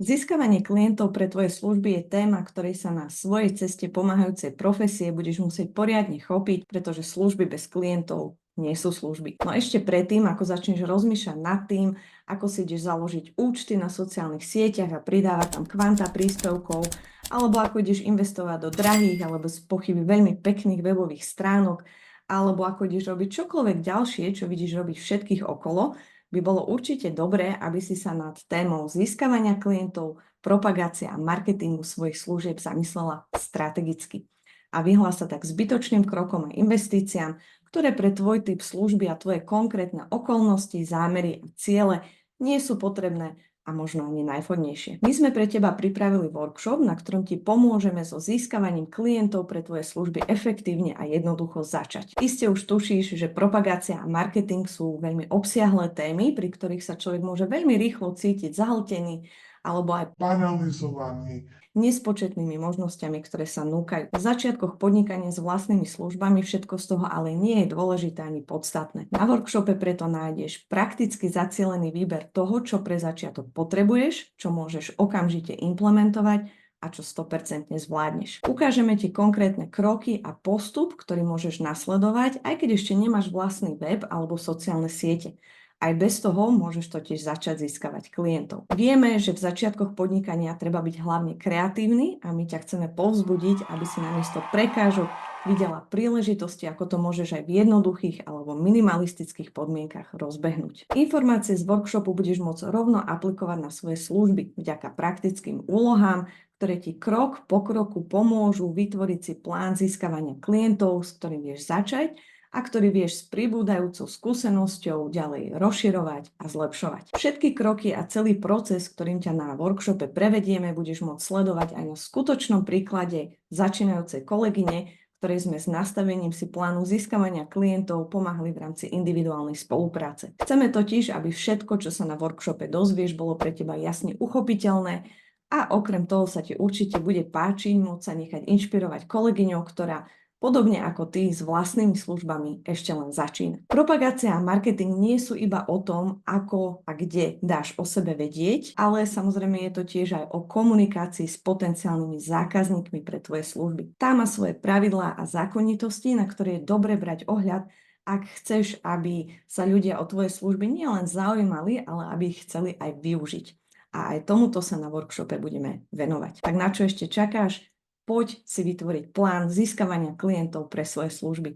Získavanie klientov pre tvoje služby je téma, ktorej sa na svojej ceste pomáhajúcej profesie budeš musieť poriadne chopiť, pretože služby bez klientov nie sú služby. No ešte predtým, ako začneš rozmýšľať nad tým, ako si ideš založiť účty na sociálnych sieťach a pridávať tam kvanta príspevkov, alebo ako ideš investovať do drahých alebo z pochyby veľmi pekných webových stránok, alebo ako ideš robiť čokoľvek ďalšie, čo vidíš robiť všetkých okolo, by bolo určite dobré, aby si sa nad témou získavania klientov, propagácia a marketingu svojich služieb zamyslela strategicky a vyhla sa tak zbytočným krokom a investíciám, ktoré pre tvoj typ služby a tvoje konkrétne okolnosti, zámery a ciele nie sú potrebné a možno ani najvhodnejšie. My sme pre teba pripravili workshop, na ktorom ti pomôžeme so získavaním klientov pre tvoje služby efektívne a jednoducho začať. Iste už tušíš, že propagácia a marketing sú veľmi obsiahle témy, pri ktorých sa človek môže veľmi rýchlo cítiť zahltený alebo aj paralizovaný. nespočetnými možnosťami, ktoré sa núkajú. V začiatkoch podnikania s vlastnými službami všetko z toho ale nie je dôležité ani podstatné. Na workshope preto nájdeš prakticky zacielený výber toho, čo pre začiatok potrebuješ, čo môžeš okamžite implementovať a čo 100% zvládneš. Ukážeme ti konkrétne kroky a postup, ktorý môžeš nasledovať, aj keď ešte nemáš vlastný web alebo sociálne siete. Aj bez toho môžeš totiž začať získavať klientov. Vieme, že v začiatkoch podnikania treba byť hlavne kreatívny a my ťa chceme povzbudiť, aby si namiesto prekážok videla príležitosti, ako to môžeš aj v jednoduchých alebo minimalistických podmienkach rozbehnúť. Informácie z workshopu budeš môcť rovno aplikovať na svoje služby vďaka praktickým úlohám, ktoré ti krok po kroku pomôžu vytvoriť si plán získavania klientov, s ktorým vieš začať a ktorý vieš s pribúdajúcou skúsenosťou ďalej rozširovať a zlepšovať. Všetky kroky a celý proces, ktorým ťa na workshope prevedieme, budeš môcť sledovať aj na skutočnom príklade začínajúcej kolegyne, ktorej sme s nastavením si plánu získavania klientov pomáhali v rámci individuálnej spolupráce. Chceme totiž, aby všetko, čo sa na workshope dozvieš, bolo pre teba jasne uchopiteľné a okrem toho sa ti určite bude páčiť môcť sa nechať inšpirovať kolegyňou, ktorá podobne ako ty s vlastnými službami ešte len začína. Propagácia a marketing nie sú iba o tom, ako a kde dáš o sebe vedieť, ale samozrejme je to tiež aj o komunikácii s potenciálnymi zákazníkmi pre tvoje služby. Tá má svoje pravidlá a zákonitosti, na ktoré je dobre brať ohľad, ak chceš, aby sa ľudia o tvoje služby nielen zaujímali, ale aby ich chceli aj využiť. A aj tomuto sa na workshope budeme venovať. Tak na čo ešte čakáš? Poď si vytvoriť plán získavania klientov pre svoje služby.